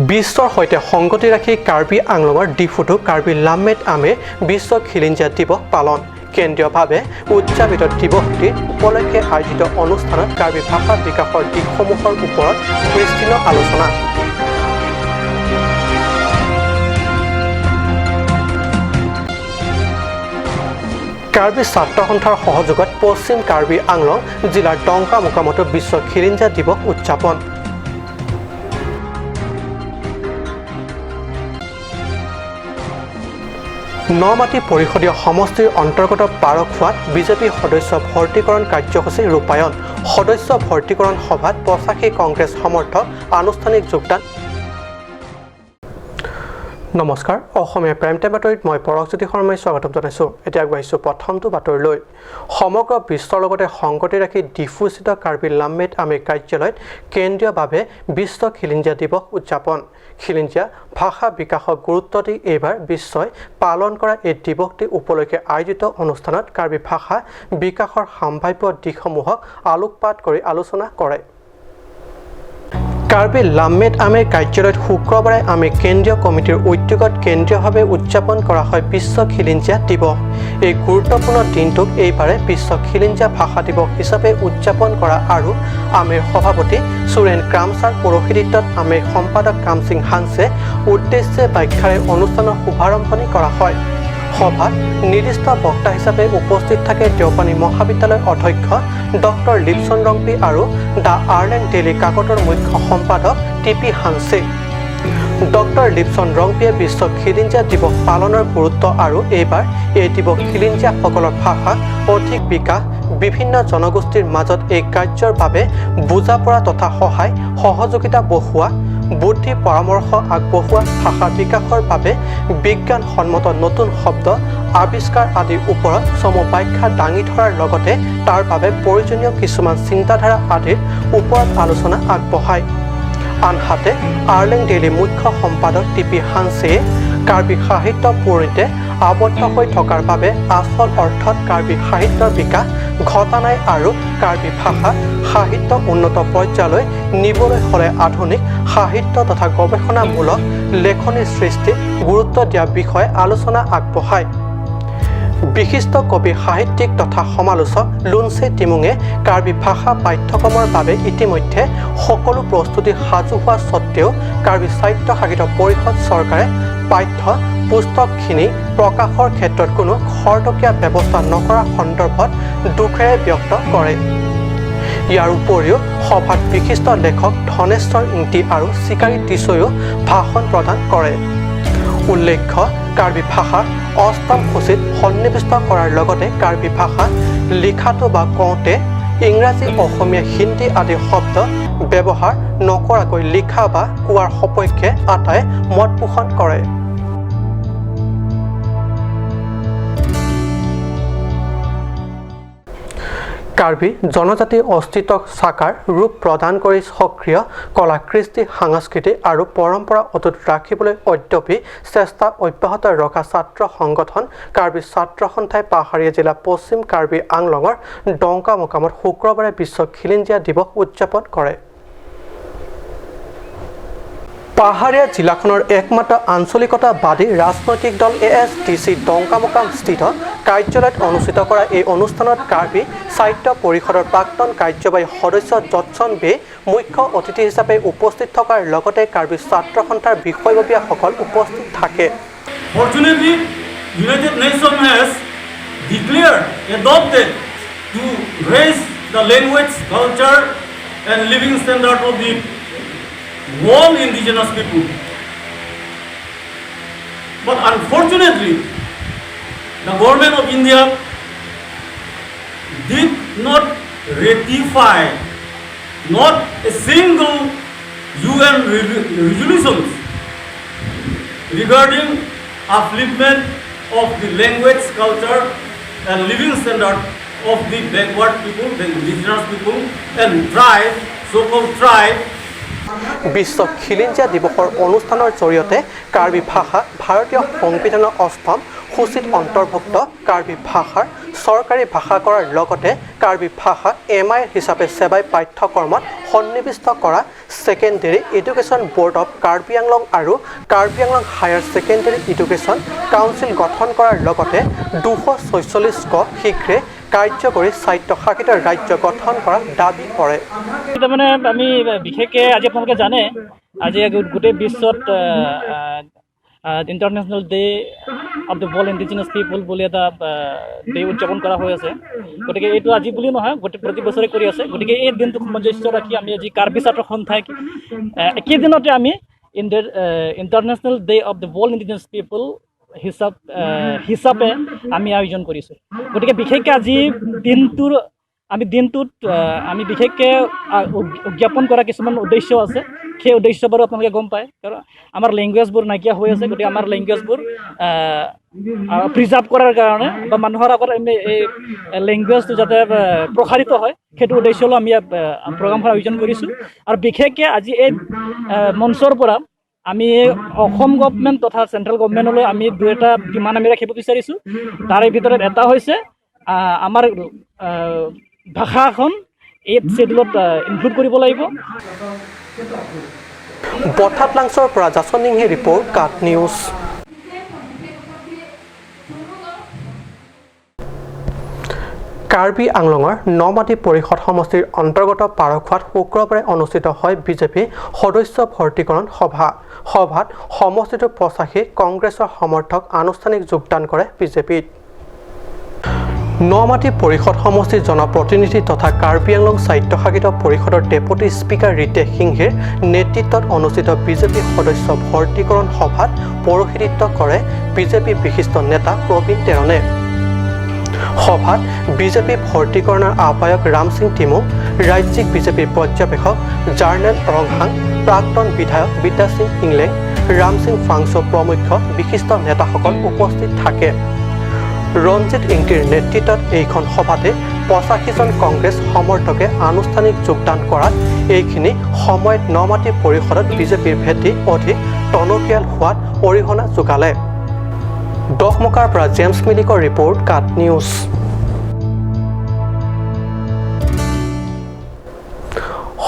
বিশ্বৰ সৈতে সংগতি ৰাখি কাৰ্বি আংলঙৰ ডিফুটো কাৰ্বি লাম্মেট আমে বিশ্ব খিলিঞ্জীয়া দিৱস পালন কেন্দ্ৰীয়ভাৱে উদযাপিত দিৱসটিৰ উপলক্ষে আয়োজিত অনুষ্ঠানত কাৰ্বি ভাষা বিকাশৰ দিশসমূহৰ ওপৰত বিস্তৃত আলোচনা কাৰ্বি ছাত্ৰ সন্থাৰ সহযোগত পশ্চিম কাৰ্বি আংলং জিলাৰ ডংকা মোকামতো বিশ্ব খিলিঞ্জীয়া দিৱস উদযাপন নমাটি পৰিষদীয় সমষ্টিৰ অন্তৰ্গত পাৰখোৱাত বিজেপি সদস্য ভৰ্তিকৰণ কাৰ্যসূচী ৰূপায়ণ সদস্য ভৰ্তিকৰণ সভাত ৮৫ কংগ্ৰেছ সমৰ্থক আনুষ্ঠানিক যোগদান নমস্কাৰ অসমীয়া প্ৰাইম টাইম বাতৰিত মই পৰকজ্যোতি শৰ্মাই স্বাগতম জনাইছোঁ এতিয়া আগবাঢ়িছোঁ প্ৰথমটো বাতৰিলৈ সমগ্ৰ বিশ্বৰ লগতে সংগতি ৰাখি ডিফুস্থিত কাৰ্বি লাম্মেট আমে কাৰ্যালয়ত কেন্দ্ৰীয়ভাৱে বিশ্ব খিলিঞ্জীয়া দিৱস উদযাপন খিলিঞ্জীয়া ভাষা বিকাশক গুৰুত্ব দি এইবাৰ বিশ্বই পালন কৰা এই দিৱসটি উপলক্ষে আয়োজিত অনুষ্ঠানত কাৰ্বি ভাষা বিকাশৰ সম্ভাৱ্য দিশসমূহক আলোকপাত কৰি আলোচনা কৰে কাৰ্বি লাম্মেট আমেৰ কাৰ্যালয়ত শুক্ৰবাৰে আমি কেন্দ্ৰীয় কমিটিৰ উদ্যোগত কেন্দ্ৰীয়ভাৱে উদযাপন কৰা হয় বিশ্ব খিলিঞ্জীয়া দিৱস এই গুৰুত্বপূৰ্ণ দিনটোক এইবাৰে বিশ্ব খিলিঞ্জীয়া ভাষা দিৱস হিচাপে উদযাপন কৰা আৰু আমেৰ সভাপতি সুৰেন ক্ৰামছাৰ পৌৰোহিত্যত আমেৰ সম্পাদক কামসিং হানছে উদ্দেশ্যে ব্যাখ্যাৰে অনুষ্ঠানৰ শুভাৰম্ভণি কৰা হয় সভাত নিৰ্দিষ্ট বক্তা হিচাপে উপস্থিত থাকে দেওপানী মহাবিদ্যালয়ৰ অধ্যক্ষ ডক্টৰ লিপচন ৰংপি আৰু দ্য আয়াৰলেণ্ড ডেইলি কাকতৰ মুখ্য সম্পাদক টিপি হানছে ডক্টৰ লিপচন ৰংপিয়ে বিশ্ব খিলিঞ্জীয়া দিৱস পালনৰ গুৰুত্ব আৰু এইবাৰ এই দিৱস খিলিঞ্জীয়াসকলৰ ভাষা অধিক বিকাশ বিভিন্ন জনগোষ্ঠীৰ মাজত এই কাৰ্যৰ বাবে বুজা পৰা তথা সহায় সহযোগিতা বঢ়োৱা বুদ্ধি পৰামৰ্শ আগবঢ়োৱা ভাষা বিকাশৰ বাবে বিজ্ঞানসন্মত নতুন শব্দ আৱিষ্কাৰ আদিৰ ওপৰত চমু ব্যাখ্যা দাঙি ধৰাৰ লগতে তাৰ বাবে প্ৰয়োজনীয় কিছুমান চিন্তাধাৰা আদিৰ ওপৰত আলোচনা আগবঢ়ায় আনহাতে আয়াৰলেণ্ড ডেইলি মুখ্য সম্পাদক টিপি হানছেয়ে কাৰ্বি সাহিত্য পুৰণিতে আবদ্ধ হৈ থকাৰ বাবে আচল অৰ্থত কাৰ্বি সাহিত্যৰ বিকাশ ঘটা নাই আৰু কাৰ্বি ভাষা সাহিত্য উন্নত পৰ্যায়লৈ নিবলৈ হ'লে আধুনিক সাহিত্য তথা গৱেষণামূলক লেখনিৰ সৃষ্টিত গুৰুত্ব দিয়া বিষয়ে আলোচনা আগবঢ়ায় বিশিষ্ট কবি সাহিত্যিক তথা সমালোচক লুনছে টিমুঙে কাৰ্বি ভাষা পাঠ্যক্ৰমৰ বাবে ইতিমধ্যে সকলো প্ৰস্তুতি সাজু হোৱা স্বত্তেও কাৰ্বি সাহিত্য সাহিত্য পৰিষদ চৰকাৰে পাঠ্য পুস্তকখিনি প্ৰকাশৰ ক্ষেত্ৰত কোনো খৰতকীয়া ব্যৱস্থা নকৰাৰ সন্দৰ্ভত দুখেৰে ব্যক্ত কৰে ইয়াৰ উপৰিও সভাত বিশিষ্ট লেখক ধনেশ্বৰ ইংতি আৰু চিকাৰী টিছৈও ভাষণ প্ৰদান কৰে উল্লেখ্য কাৰ্বি ভাষা অষ্টম সূচীত সন্নিৱিষ্ট কৰাৰ লগতে কাৰ্বি ভাষা লিখাটো বা কওঁতে ইংৰাজী অসমীয়া হিন্দী আদি শব্দ ব্যৱহাৰ নকৰাকৈ লিখা বা কোৱাৰ সপক্ষে আটায়ে মত পোষণ কৰে কাৰ্বি জনজাতিৰ অস্তিত্বক সাকাৰ ৰূপ প্ৰদান কৰি সক্ৰিয় কলা কৃষ্টি সাংস্কৃতিক আৰু পৰম্পৰা অটুট ৰাখিবলৈ অদ্যপি চেষ্টা অব্যাহত ৰখা ছাত্ৰ সংগঠন কাৰ্বি ছাত্ৰ সন্থাই পাহাৰীয়া জিলা পশ্চিম কাৰ্বি আংলঙৰ ডংকা মোকামত শুক্ৰবাৰে বিশ্ব খিলিঞ্জীয়া দিৱস উদযাপন কৰে পাহাৰীয়া জিলাখনৰ একমাত্ৰ আঞ্চলিকতাবাদী ৰাজনৈতিক দল ASDC ডংকামোকাম স্থিত কাৰ্যালয়ত অনুষ্ঠিত কৰা এই অনুষ্ঠানত কাৰ্বি সাহিত্য পৰিষদৰ প্ৰাক্তন কাৰ্যবাহী সদস্য জটছন বে মুখ্য অতিথি হিচাপে উপস্থিত থকাৰ লগতে কাৰ্বি ছাত্ৰ সন্থাৰ বিষয়ববীয়াসকল উপস্থিত থাকে Fortunately, United Nations has declared adopted to raise the language, culture and living standard of the all indigenous people. But unfortunately, the government of India did not ratify not a single UN resolutions regarding upliftment of the language, culture and living standard of the backward people, the indigenous people and tribe, so-called tribe. বিশ্ব খিলিঞ্জীয়া দিৱসৰ অনুষ্ঠানৰ জৰিয়তে কাৰ্বি ভাষা ভাৰতীয় সংবিধানৰ অষ্টম সূচীত অন্তৰ্ভুক্ত কাৰ্বি ভাষাৰ চৰকাৰী ভাষা কৰাৰ লগতে কাৰ্বি ভাষাক MI হিচাপে সেৱাই পাঠ্যক্ৰমত সন্নিৱিষ্ট কৰা secondary education board of Karbi Anglong আৰু Karbi Anglong higher secondary education council গঠন কৰাৰ লগতে 246 ক শীঘ্ৰে কাৰ্যকৰী স্বায়ত্তশাসিত ৰাজ্য গঠন কৰাৰ দাবী কৰে। মানে আমি বিশেষকৈ আজি আপোনালোকে জানে আজি গোটেই বিশ্বত international day of the world indigenous people বুলি এটা ডে উদযাপন কৰা হৈ আছে। গতিকে এইটো আজি বুলি নহয়, প্ৰতি বছৰে কৰি আছে। গতিকে এই দিনটো সামঞ্জস্য ৰাখি আমি আজি কাৰ্বি ছাত্ৰ সন্থাই একেদিনতে আমি international day of the world indigenous people হিচাপে আমি আয়োজন কৰিছোঁ। গতিকে বিশেষকৈ আজি দিনটোত আমি বিশেষকৈ উদযাপন কৰা কিছুমান উদ্দেশ্য আছে। সেই উদ্দেশ্য বাৰু আপোনালোকে গম পায়, কাৰণ আমাৰ লেংগুৱেজবোৰ নাইকিয়া হৈ আছে। গতিকে আমাৰ লেংগুৱেজবোৰ প্ৰিজাৰ্ভ কৰাৰ কাৰণে বা মানুহৰ আগত আমি এই লেংগুৱেজটো যাতে প্ৰসাৰিত হয়, সেইটো উদ্দেশ্য লৈ আমি প্ৰগ্ৰামখন আয়োজন কৰিছোঁ। আৰু বিশেষকৈ আজি এই মঞ্চৰ পৰা আমি অসম গভৰ্ণমেণ্ট তথা চেণ্ট্ৰেল গভৰ্ণমেণ্টলৈ আমি দুই এটা ডিমাণ্ড আমি ৰাখিব বিচাৰিছোঁ। তাৰে ভিতৰত এটা হৈছে আমাৰ ভাষাখন 8th শ্বেডিউলত ইনক্লুড কৰিব লাগিব। বঠাটলাংছৰ পৰা জাচনিংহি ৰিপৰ্ট কাট নিউজ। কাৰ্বি আংলঙৰ নমাটি পৰিষদ সমষ্টিৰ অন্তৰ্গত পাৰখোৱাত শুক্ৰবাৰে অনুষ্ঠিত হয় বিজেপি সদস্য ভৰ্তিকৰণ সভাত সমষ্টিটোৰ 85 কংগ্ৰেছৰ সমৰ্থক আনুষ্ঠানিক যোগদান কৰে বিজেপিত। নমাটি পৰিষদ সমষ্টিৰ জনপ্ৰতিনিধি তথা কাৰ্বি আংলং স্বায়ত্তশাসিত পৰিষদৰ ডেপুটি স্পীকাৰ ৰিতেশ সিংহেৰ নেতৃত্বত অনুষ্ঠিত বিজেপি সদস্য ভৰ্তিকৰণ সভাত পৌৰোহিত্য কৰে বিজেপি বিশিষ্ট নেতা প্ৰবীণ তেৰণে। সভাত বিজেপি ভৰ্তিকৰণৰ আহ্বায়ক ৰাম সিং টিমু, ৰাজ্যিক বিজেপিৰ পৰ্যবেক্ষক জাৰ্নেল ৰংহাং, প্ৰাক্তন বিধায়ক বিদ্যা সিং ইংলেং, ৰাম সিং ফাংছো প্ৰমুখ্য বিশিষ্ট নেতাসকল উপস্থিত থাকে। ৰঞ্জিত ইংটিৰ নেতৃত্বত এইখন সভাতে 85জন কংগ্ৰেছ সমৰ্থকে আনুষ্ঠানিক যোগদান কৰাত এইখিনি সময়ত নমাটি পৰিষদত বিজেপিৰ ভেটি অধিক টনকিয়াল হোৱাত অৰিহণা যোগালে। দহমুখাৰ পৰা জেমছ মিলিকৰ ৰিপৰ্ট কাট নিউজ।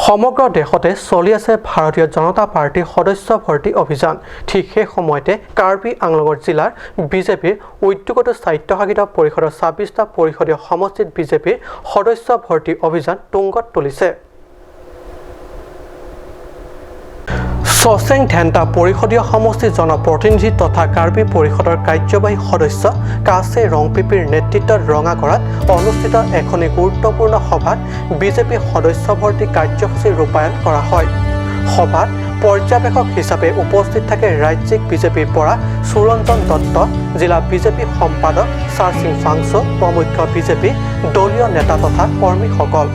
সমগ্ৰ দেশতে চলি আছে ভাৰতীয় জনতা পাৰ্টীৰ সদস্য ভৰ্তি অভিযান। ঠিক সেই সময়তে কাৰ্বি আংলঙৰ জিলাৰ বিজেপিৰ উদ্যোগতো স্বায়ত্তশাসিত পৰিষদৰ 26টা পৰিষদীয় সমষ্টিত বিজেপিৰ সদস্য ভৰ্তি অভিযান তুংগত তুলিছে। চচেং ধেণ্টা পৰিষদীয় সমষ্টিৰ জনপ্ৰতিনিধি তথা কাৰ্বি পৰিষদৰ কাৰ্যবাহী সদস্য কাছে ৰংপিপিৰ নেতৃত্বত ৰঙাগড়াত অনুষ্ঠিত এখনি গুৰুত্বপূৰ্ণ সভাত বিজেপি সদস্য ভৰ্তি কাৰ্যসূচী ৰূপায়ণ কৰা হয়। সভাত পৰ্যবেক্ষক হিচাপে উপস্থিত থাকে ৰাজ্যিক বিজেপিৰ পৰা সুৰঞ্জন দত্ত, জিলা বিজেপি সম্পাদক চাৰসিং ফাংছো প্ৰমুখ বিজেপি দলীয় নেতা তথা কৰ্মীসকল।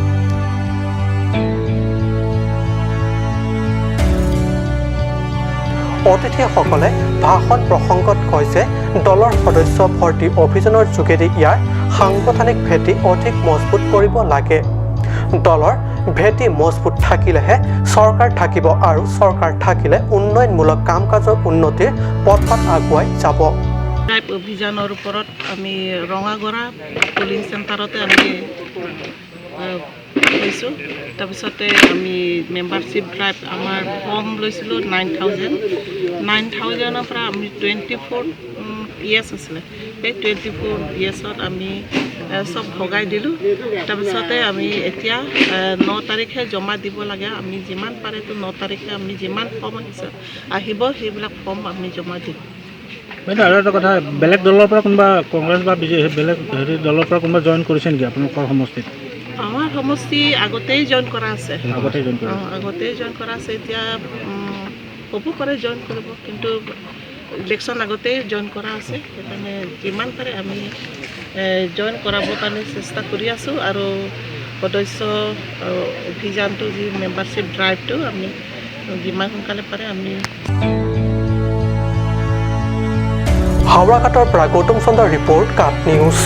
অতিথিসকলে ভাষণ প্ৰসংগত কয় যে দলৰ সদস্য ভৰ্তি অভিযানৰ যোগেদি ইয়াৰ সাংগঠনিক ভেটি অধিক মজবুত কৰিব লাগে। দলৰ ভেটি মজবুত থাকিলেহে চৰকাৰ থাকিব আৰু চৰকাৰ থাকিলে উন্নয়নমূলক কাম কাজৰ উন্নতিৰ পথত আগুৱাই যাব। অভিযানৰ ওপৰত আমি ৰঙাগড়া পুলিং চেণ্টাৰতে আমি লৈছোঁ। তাৰপিছতে আমি মেম্বাৰশ্বিপ ড্ৰাইভ আমাৰ ফৰ্ম লৈছিলোঁ 9,000ৰ পৰা আমি 24 PS আছিলে। সেই 24 PSত আমি চব ভগাই দিলোঁ। তাৰপিছতে আমি এতিয়া 9 তাৰিখে জমা দিব লাগে। আমি যিমান পাৰেতো 9 তাৰিখে আমি যিমান ফৰ্ম আহিব সেইবিলাক ফৰ্ম আমি জমা দিম। বাইদেউ আৰু এটা কথা, বেলেগ দলৰ পৰা কোনোবা কংগ্ৰেছ বা বিজেপি বেলেগ দলৰ পৰা কোনোবা জইন কৰিছে নেকি আপোনালোকৰ সমষ্টিত? আমাৰ সমষ্টি আগতেই জইন কৰা আছে। আগতেই জইন কৰা আছে। এতিয়া হ'ব পাৰে জইন কৰিব, কিন্তু ইলেকশ্যন আগতেই জইন কৰা আছে। সেইকাৰণে যিমান পাৰে আমি জইন কৰাবৰ কাৰণে চেষ্টা কৰি আছোঁ। আৰু সদস্য অভিযানটো যি মেম্বাৰশ্বিপ ড্ৰাইভটো আমি যিমান সোনকালে পাৰে আমি। হাওড়াঘাটৰ পৰা গৌতম চন্দ্ৰৰ ৰিপৰ্ট কাট নিউজ।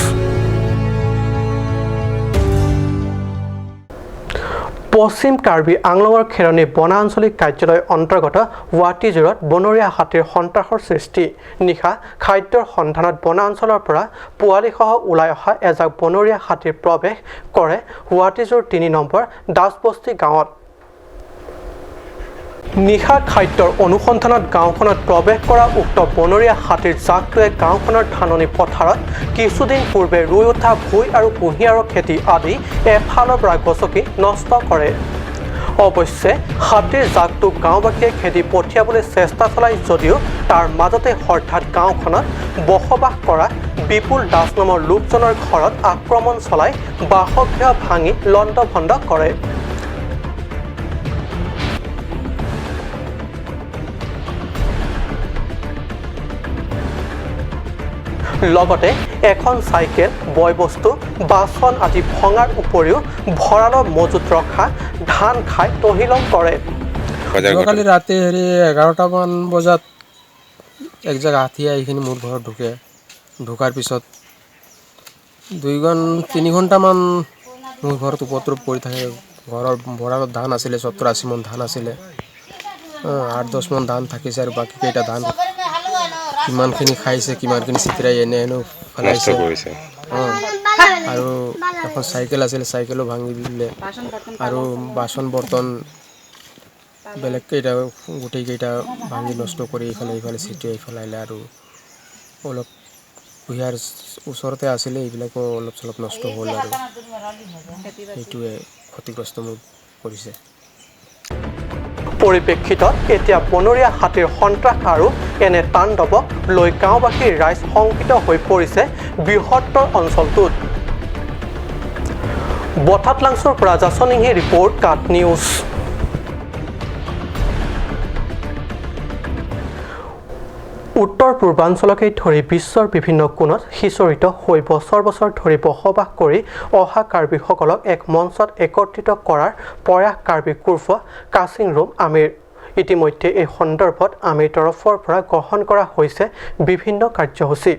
পশ্চিম কাৰ্বি আংলঙৰ খেৰণী বনা আঞ্চলিক কাৰ্যালয়ৰ অন্তৰ্গত ৱাটিজোৰত বনৰীয়া হাতীৰ সন্ত্ৰাসৰ সৃষ্টি নিশা খাদ্যৰ সন্ধানত বনা অঞ্চলৰ পৰা পোৱালিসহ ওলাই অহা এজাক বনৰীয়া হাতীৰ প্ৰৱেশ কৰে ৱাটিজোৰ ৩ নম্বৰ দাসবস্তি গাঁৱত নিশা খাদ্যৰ অনুসন্ধানত গাঁওখনত প্ৰৱেশ কৰা উক্ত বনৰীয়া হাতীৰ জাকটোৱে গাঁওখনৰ ধাননি পথাৰত কিছুদিন পূৰ্বে ৰুই উঠা ভুই আৰু কুঁহিয়াৰৰ খেতি আদি এফালৰ পৰা গছকি নষ্ট কৰে অৱশ্যে হাতীৰ জাকটো গাঁওবাসীয়ে খেদি পঠিয়াবলৈ চেষ্টা চলাই যদিও তাৰ মাজতে হঠাৎ গাঁওখনত বসবাস কৰা বিপুল দাস নামৰ লোকজনৰ ঘৰত আক্ৰমণ চলাই বাসগৃহ ভাঙি লণ্ডভণ্ড কৰে লগতে এখন চাইকেল বয়বস্তু বাচন আদি ভঙাৰ উপৰিও ভঁৰালৰ মজুত ৰখা ধান খাই তহিলং কৰে যোৱাকালি ৰাতি 11টামান বজাত এক জেগা হাতী আহিখিনি মোৰ ঘৰত ঢুকাৰ পিছত 2-3 ঘণ্টামান মোৰ ঘৰত উপদ্ৰৱ কৰি থাকে ঘৰৰ ভঁৰালত ধান আছিলে 70-80 মন ধান আছিলে 8-10 মন ধান থাকিছে আৰু বাকী কেইটা ধান কিমানখিনি খাইছে কিমানখিনি চিতৰাই এনে পেলাইছে আৰু এখন চাইকেল আছিলে চাইকেলো ভাঙি দিলে আৰু বাচন বৰ্তন বেলেগ কেইটা গোটেইকেইটা ভাঙি নষ্ট কৰি ইফালে চিটিয়াই পেলাইলে আৰু অলপ কুঁহিয়াৰ ওচৰতে আছিলে এইবিলাকো অলপ চলপ নষ্ট হ'ল আৰু সেইটোৱে ক্ষতিগ্ৰস্ত মোক কৰিছে পৰিপ্ৰেক্ষিতত এতিয়া বনৰীয়া হাতীৰ সন্ত্ৰাস আৰু এনে তাণ্ডৱক লৈ গাঁওবাসীৰ ৰাইজ শংকিত হৈ পৰিছে বৃহত্তৰ অঞ্চলটোত বঠাটলাংছৰ পৰা জাচনিংহি ৰিপৰ্ট কাট নিউজ উত্তৰ পূৰ্বাঞ্চলকে ধৰি বিশ্বৰ বিভিন্ন কোণত সিঁচৰিত হৈ বছৰ বছৰ ধৰি বসবাস কৰি অহা কাৰ্বিসকলক এক মঞ্চত একত্ৰিত কৰাৰ প্ৰয়াস কাৰ্বি কুৰ্ফ কাচিং ৰুম আমিৰ ইতিমধ্যে এই সন্দৰ্ভত আমিৰ তৰফৰ পৰা গ্ৰহণ কৰা হৈছে বিভিন্ন কাৰ্যসূচী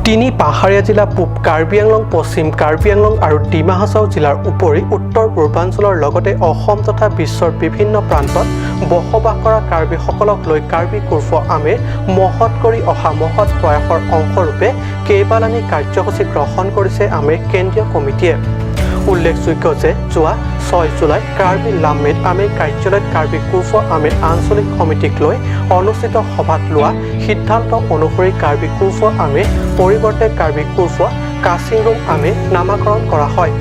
3 পাহাৰীয়া জিলা পূব কাৰ্বি আংলং পশ্চিম কাৰ্বি আংলং আৰু ডিমা হাছাও জিলাৰ উপৰি উত্তৰ পূৰ্বাঞ্চলৰ লগতে অসম তথা বিশ্বৰ বিভিন্ন প্ৰান্তত বসবাস কৰা কাৰ্বিসকলক লৈ কাৰ্বি কুৰ্ফ আমিৰ মহৎ কৰি অহা মহৎ প্ৰয়াসৰ অংশৰূপে কেইবালানি কাৰ্যসূচী গ্ৰহণ কৰিছে আমিৰ কেন্দ্ৰীয় কমিটিয়ে উল্লেখযোগ্য যে যোৱা 6 জুলাই কাৰ্বি লাম্মেদ আমিৰ কাৰ্যালয়ত কাৰ্বি কুৰ্ফ আমিৰ আঞ্চলিক সমিতিক লৈ অনুষ্ঠিত সভাত লোৱা সিদ্ধান্ত অনুসৰি কাৰ্বি কুৰ্ফ আমিৰ পৰিৱৰ্তে কাৰ্বি কুৰ্ফ কাচিং ৰুম আমিৰ নামাকৰণ কৰা হয়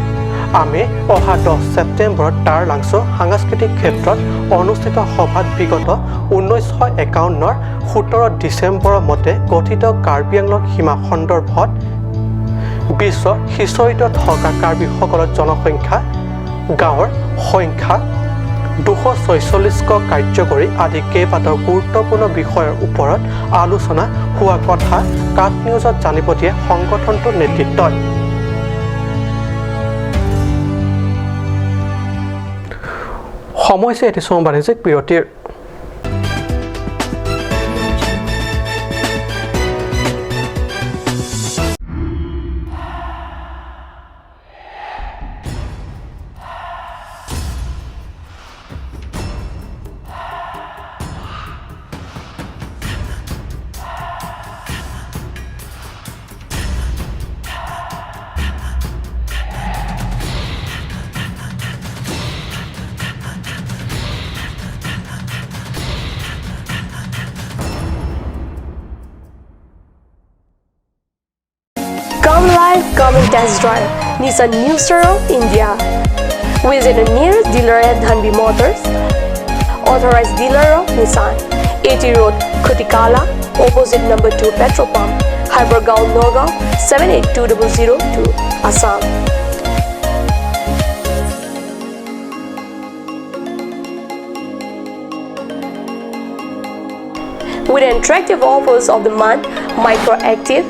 আমি অহা 10 ছেপ্টেম্বৰত টাৰলাংছ সাংস্কৃতিক ক্ষেত্ৰত অনুষ্ঠিত সভাত বিগত 1951ৰ 17 ডিচেম্বৰৰ মতে গঠিত কাৰ্বি আংলং সীমা সন্দৰ্ভত বিশ্বৰ সিঁচৰিত থকা কাৰ্বিসকলৰ জনসংখ্যা গাঁৱৰ সংখ্যা 246ক কাৰ্যকৰী আদি কেইবাটাও গুৰুত্বপূৰ্ণ বিষয়ৰ ওপৰত আলোচনা হোৱা কথা কাট নিউজত জানিব দিয়ে সংগঠনটোৰ নেতৃত্বই সময় হৈছে এটি বাণিজ্যিক বিৰতিৰ Come and test drive Nissan New Star India. Visit a nearest dealer at Dhanbi Motors. Authorized dealer of Nissan. 80 Road, Kutikala, opposite number 2 petrol pump, Hypergaon, Nagaon, 782002, Assam. With attractive offers of the month, Microactive,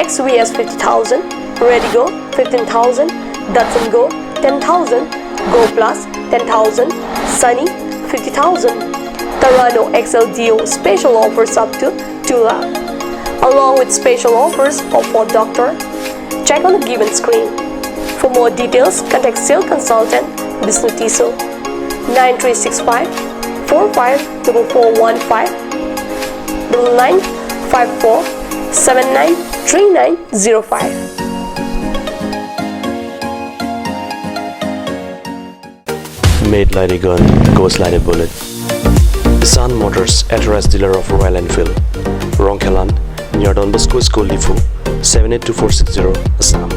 XVS 50,000, Redigo 15,000, Datsun Go 10,000, Go Plus 10,000, Sunny 50,000. Tarano XLDO special offers up to 2 lakh. Along with special offers of Ford Doctor, check on the given screen. For more details, contact sales consultant Vishnu Tiso 9365 454415 9954 793905. Made like a gun, goes like a bullet. Sun Motors, authorized dealer of Royal Enfield, Ronkelan, near Don Bosco School, Lifu, 782460, Assam.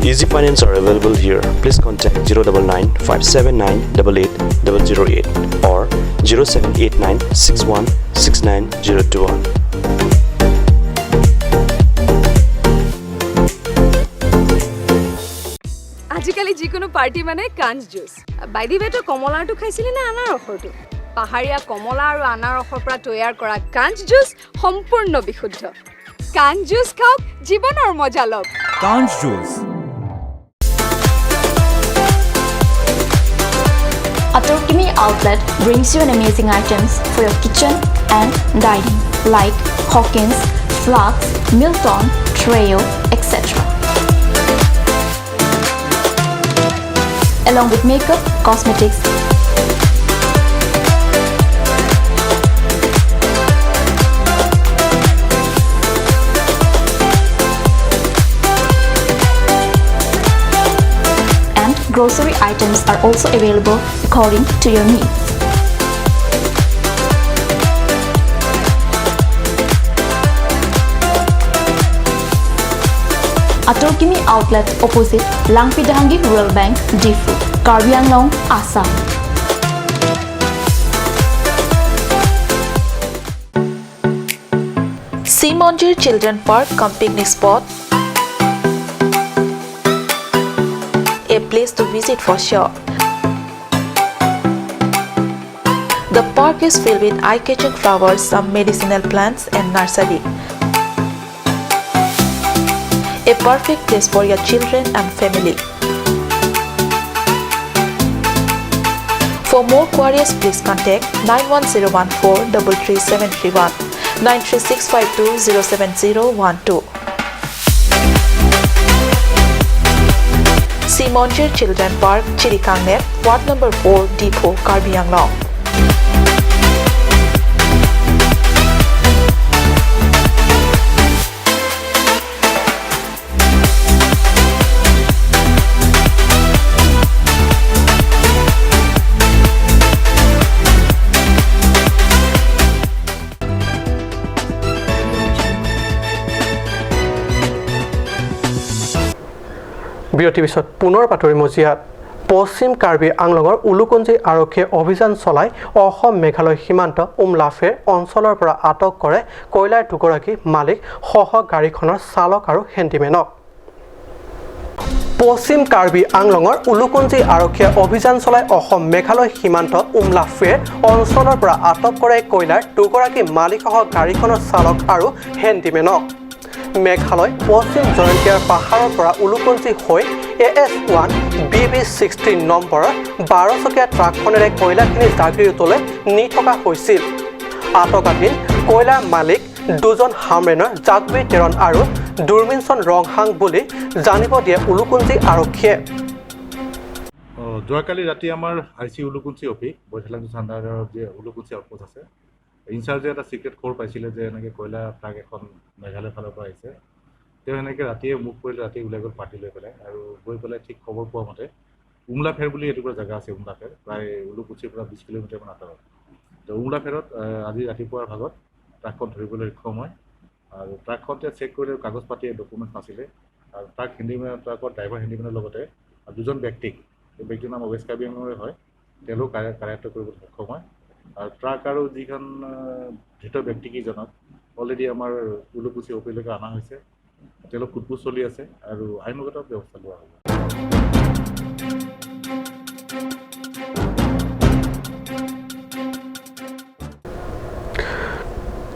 Easy finance are available here. Please contact 099 579 88 008 or 0789 61 69021. আজিকালি যিকোনো party মানে কাঞ্জ juice বাইদি বেটো কমলাটো খাইছিলি না আনাৰসৰটো পাহাৰীয়া কমলা আৰু আনাৰসৰ পৰা তৈয়াৰ কৰা কাঞ্জ জুচ সম্পূৰ্ণ বিশুদ্ধ কাঞ্জ জুচ খাওক জীৱনৰ মজা লওক কাঞ্জ juice Assamese outlet brings you an amazing items for your kitchen and dining like Hawkins, Flax, Milton, Treo, etc. Along with makeup, cosmetics, and grocery items are also available according to your needs. Assamese outlet opposite Langpidahangi Rural Bank, Difu, Karbi Anglong, Assam. Simonjir Children Park cum picnic spot. A place to visit for sure. The park is filled with eye-catching flowers, some medicinal plants and nursery. A perfect place for your children and family. For more queries, please contact 91014 33731 93652 07012. Simonjir Children Park, Chirikangnet, Ward number 4, Depot, Karbi Anglong. বিৰতিৰ পিছত পুনৰ বাতৰি মজিয়াত পশ্চিম কাৰ্বি আংলঙৰ উলুকঞ্জি আৰক্ষীয়ে অভিযান চলাই অসম মেঘালয় সীমান্ত উমলাফেৰ অঞ্চলৰ পৰা আটক কৰে কয়লাৰ দুগৰাকী মালিক সহ গাড়ীখনৰ চালক আৰু হেণ্ডিমেনক পশ্চিম কাৰ্বি আংলঙৰ উলুকঞ্জি আৰক্ষীয়ে অভিযান চলাই অসম মেঘালয় সীমান্ত উমলাফেৰ অঞ্চলৰ পৰা আটক কৰে কয়লাৰ দুগৰাকী মালিক সহ গাড়ীখনৰ চালক আৰু হেণ্ডিমেনক মেঘালয় পশ্চিম জয়ন্তীয়াৰ পাহাৰৰ পৰা উলুকঞ্জি হৈ AS1 BB16 নম্বৰৰ 12চকীয়া ট্ৰাকখনেৰে কয়লাখিনি জাগিৰোডলৈ নি থকা হৈছিল। আটকাধীন কয়লাৰ মালিক দুজন হামৰেনৰ জাগবীৰ তেৰণ আৰু দুৰ্মিনচন ৰংহাং বুলি জানিব দিয়ে উলুকঞ্জি আৰক্ষীয়ে। যোৱাকালি ৰাতি আমাৰ IC উলুকঞ্জি অফি বৈঠালাংটো চান্দাৰৰ যে উলুকঞ্জি আউটপোষ্ট আছে ইনচাৰ্জে এটা সিক্ৰেট খবৰ পাইছিলে যে এনেকৈ কয়লা ট্ৰাক এখন মেঘালয় ফালৰ পৰা আহিছে। তেওঁ এনেকৈ ৰাতিয়ে মুখ কৰিলে, ৰাতি ওলাই গ'ল পাৰ্টি লৈ পেলাই আৰু গৈ পেলাই ঠিক খবৰ পোৱা মতে উমলাফেৰ বুলি এটুকুৰা জেগা আছে উমলাফেৰ প্ৰায় উলুকুচিৰ পৰা 20 কিলোমিটাৰমান আঁতৰত। তো উমলাফেৰত আজি ৰাতিপুৱাৰ ভাগত ট্ৰাকখন ধৰিবলৈ সক্ষম হয় আৰু ট্ৰাকখনতে চেক কৰিলে কাগজ পাতি ডকুমেণ্টছ নাছিলে আৰু ট্ৰাকৰ ড্ৰাইভাৰ হেণ্ডিমেনৰ লগতে দুজন ব্যক্তিক এই ব্যক্তিৰ নাম ৱেষ্ট কাৰ্বি আংলঙৰে হয় তেওঁলোক কাৰ্যায়ত্ব কৰিবলৈ সক্ষম হয় আৰু ট্ৰাক আৰু যিখন ধৃত ব্যক্তিকেইজনক অলৰেডি আমাৰ উলুকুচি অফিলৈকে অনা হৈছে। তেওঁলোক সোধপোছ চলি আছে আৰু আইনগত ব্যৱস্থা লোৱা হ'ব।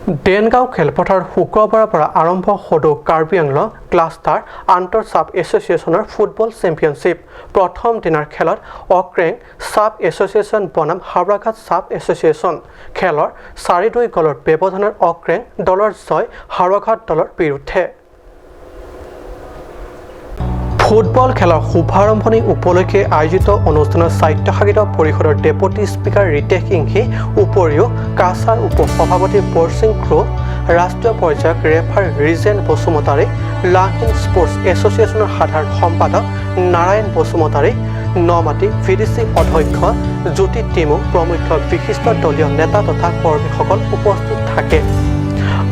দেনগাঁও খেলপথাৰত শুক্ৰবাৰৰ পৰা আৰম্ভ সদৌ কাৰ্বি আংলং ক্লাষ্টাৰ আন্তঃ চাব এছ'চিয়েশ্যনৰ ফুটবল চেম্পিয়নশ্বিপ প্ৰথম দিনাৰ খেলত অক্ৰেং চাব এছ'চিয়েশ্যন বনাম হাওৰাঘাট চাব এছ'চিয়েশ্যন খেলৰ 4-2 গ'লৰ ব্যৱধানত অক্ৰেং দলৰ জয় হাওৰাঘাট দলৰ বিৰুদ্ধে ফুটবল খেলৰ শুভাৰম্ভণি উপলক্ষে আয়োজিত অনুষ্ঠানত স্বায়ত্তশাসিত পৰিষদৰ ডেপুটি স্পীকাৰ ৰিতেশ সিংঘি উপৰিও কাছাৰ উপসভাপতি বৰসিং ক্ৰো ৰাষ্ট্ৰীয় পৰ্যায়ত ৰেফাৰ ৰিজেন বসুমতাৰী লাংহিন স্পৰ্টছ এছ'চিয়েশ্যনৰ সাধাৰণ সম্পাদক নাৰায়ণ বসুমতাৰী নমাটি ভিডিচি অধ্যক্ষ জ্যোতি টিমুং প্ৰমুখ বিশিষ্ট দলীয় নেতা তথা কৰ্মীসকল উপস্থিত থাকে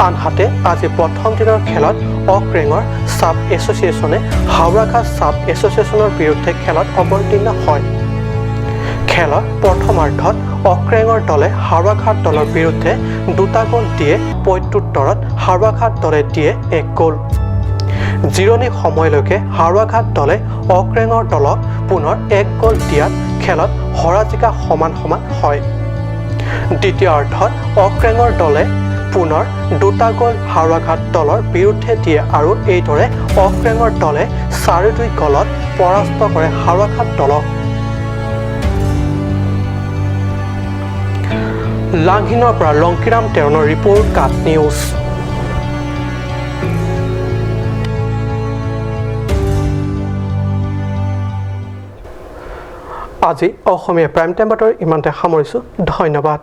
আনহাতে আজি প্ৰথম দিনৰ খেলত অক্ৰেঙৰ চাব এছ'চিয়েশ্যনে হাওৰাঘাট চাব এছ'চিয়েশ্যনৰ বিৰুদ্ধে খেলত অৱতীৰ্ণ হয় খেলৰ প্ৰথমাৰ্ধত অক্ৰেঙৰ দলে হাওৰাঘাট দলৰ বিৰুদ্ধে 2টা গ'ল দিয়ে প্ৰত্যুত্তৰত হাওৰাঘাট দলে দিয়ে 1 গ'ল জিৰণি সময়লৈকে হাওৰাঘাট দলে অক্ৰেঙৰ দলক পুনৰ 1 গ'ল দিয়াত খেলত হৰা-জিকা সমান হয় দ্বিতীয়াৰ্ধত অক্ৰেঙৰ দলে পুনৰ 2টা গ'ল হাওৰাঘাট দলৰ বিৰুদ্ধে দিয়ে আৰু এইদৰে অক্ৰেঙৰ দলে 4-2 গ'লত পৰাস্ত কৰে হাওৰাঘাট দলক লাংহিনৰ পৰা লংকিৰাম তেৰণৰ ৰিপৰ্ট কাট নিউজ আজি অসমীয়া প্ৰাইম টাইম বাতৰি ইমানতে সামৰিছোঁ ধন্যবাদ